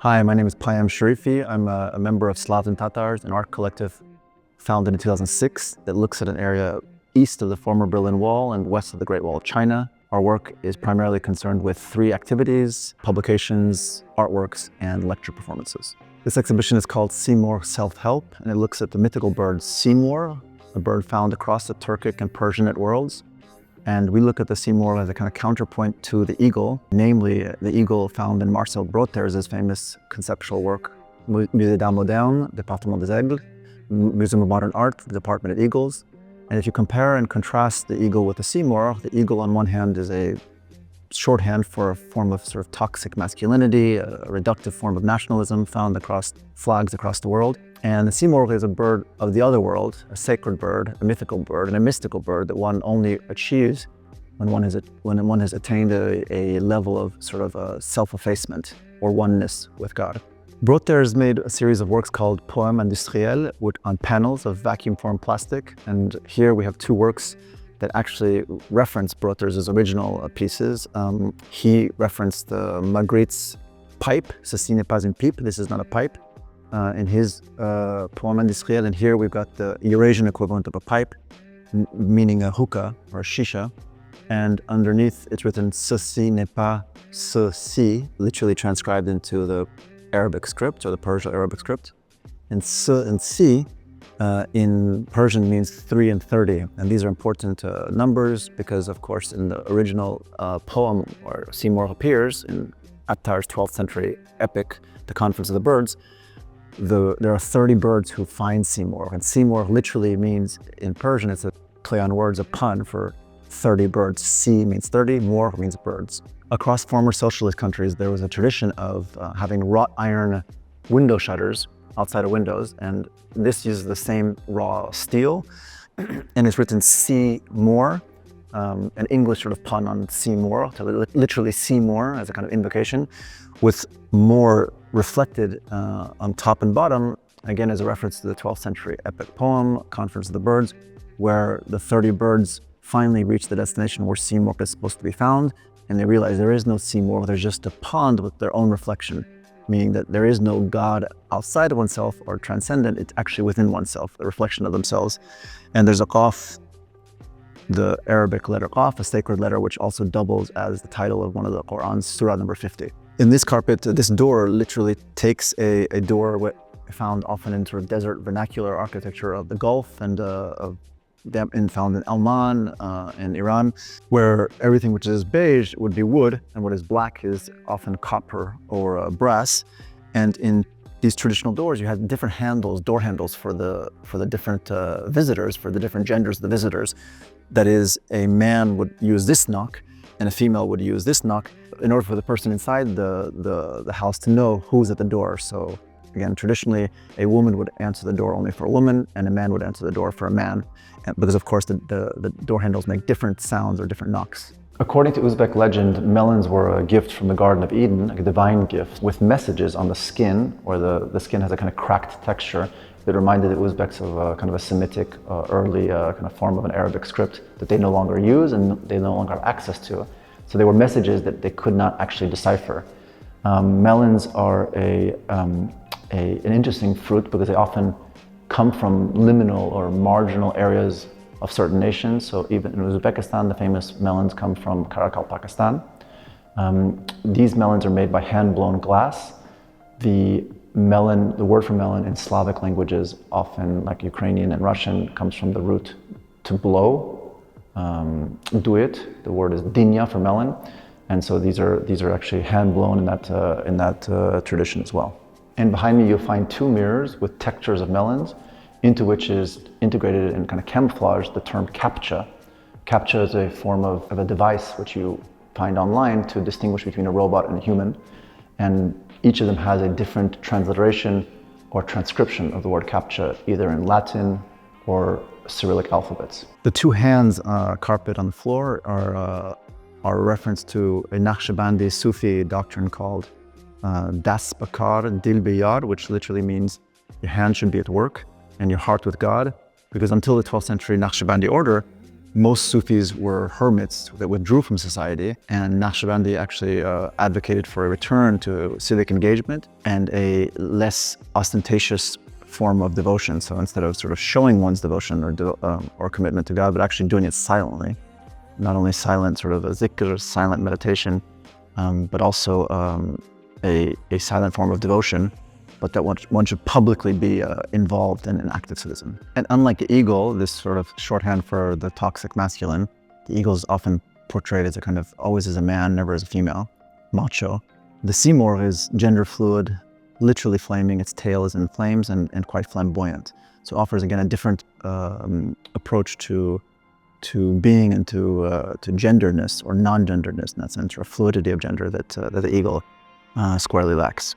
Hi, my name is Payam Sharifi. I'm a member of Slavs and Tatars, an art collective founded in 2006 that looks at an area east of the former Berlin Wall and west of the Great Wall of China. Our work is primarily concerned with three activities: publications, artworks, and lecture performances. This exhibition is called Simurgh Self-Help, and it looks at the mythical bird Simurgh, a bird found across the Turkic and Persianate worlds. And we look at the Simurgh as a kind of counterpoint to the eagle, namely the eagle found in Marcel Brother's famous conceptual work, Musée d'Art Moderne, Département des Aigles, Museum of Modern Art, the Department of Eagles. And if you compare and contrast the eagle with the Simurgh, the eagle on one hand is a shorthand for a form of sort of toxic masculinity, a reductive form of nationalism found across flags across the world. And the Simurgh is a bird of the other world, a sacred bird, a mythical bird, and a mystical bird that one only achieves when one has attained a level of sort of self-effacement or oneness with God. Brother has made a series of works called Poème industriel on panels of vacuum-formed plastic. And here we have two works that actually reference Brother's original pieces. He referenced Magritte's pipe, Ceci n'est pas une pipe, this is not a pipe, in his Poème industriel. And here we've got the Eurasian equivalent of a pipe, meaning a hookah or a shisha. And underneath it's written Ceci n'est pas ceci, literally transcribed into the Arabic script or the Persian Arabic script. And ce and si in Persian means 3 and 30. And these are important numbers because, of course, in the original poem where Simurgh appears in Attar's 12th century epic, The Conference of the Birds, there are 30 birds who find Simurgh. And Simurgh literally means, in Persian, it's a play on words, a pun for 30 birds. Si means 30, Morgh means birds. Across former socialist countries, there was a tradition of having wrought iron window shutters outside of windows, and this uses the same raw steel, and it's written see more, an English sort of pun on Seymour, to literally see more as a kind of invocation, with more reflected on top and bottom, again as a reference to the 12th century epic poem, Conference of the Birds, where the 30 birds finally reach the destination where Simurgh is supposed to be found, and they realize there is no Simurgh, there's just a pond with their own reflection, meaning that there is no God outside of oneself or transcendent, it's actually within oneself, the reflection of themselves. And there's a qaf, the Arabic letter qaf, a sacred letter which also doubles as the title of one of the Qur'an's surah number 50. In this carpet, this door literally takes a door found often in sort of desert vernacular architecture of the Gulf and found in Oman in Iran, where everything which is beige would be wood and what is black is often copper or brass. And in these traditional doors, you had different handles, door handles for the different visitors, for the different genders of the visitors. That is, a man would use this knock and a female would use this knock in order for the person inside the house to know who's at the door. So again, traditionally, a woman would answer the door only for a woman and a man would answer the door for a man, because of course the door handles make different sounds or different knocks. According to Uzbek legend, melons were a gift from the Garden of Eden, a divine gift, with messages on the skin, or the skin has a kind of cracked texture that reminded the Uzbeks of a kind of a Semitic, early kind of form of an Arabic script that they no longer use and they no longer have access to. So they were messages that they could not actually decipher. Melons are an interesting fruit because they often come from liminal or marginal areas of certain nations. So even in Uzbekistan, the famous melons come from Karakal, Pakistan. These melons are made by hand-blown glass. The word for melon in Slavic languages, often like Ukrainian and Russian, comes from the root to blow, duit. The word is dinya for melon. And so these are actually hand-blown in that tradition as well. And behind me, you'll find two mirrors with textures of melons, into which is integrated and kind of camouflaged the term captcha. Captcha is a form of a device which you find online to distinguish between a robot and a human. And each of them has a different transliteration or transcription of the word captcha, either in Latin or Cyrillic alphabets. The two hands carpet on the floor are a reference to a Naqshbandi Sufi doctrine called Das Bakar Dil Biyar, which literally means your hand should be at work and your heart with God, because until the 12th century Naqshbandi order, Most Sufis were hermits that withdrew from society, and Naqshbandi actually advocated for a return to civic engagement and a less ostentatious form of devotion. So instead of sort of showing one's devotion or commitment to God, but actually doing it silently. Not only silent, sort of a zikr, silent meditation, but also a silent form of devotion, but that one should publicly be involved in an active citizen. And unlike the eagle, this sort of shorthand for the toxic masculine, the eagle is often portrayed as a kind of always as a man, never as a female, macho. The Simurgh is gender fluid, literally flaming. Its tail is in flames and quite flamboyant. So it offers, again, a different approach to being and to genderness or non-genderness in that sense, or fluidity of gender that the eagle squarely lacks.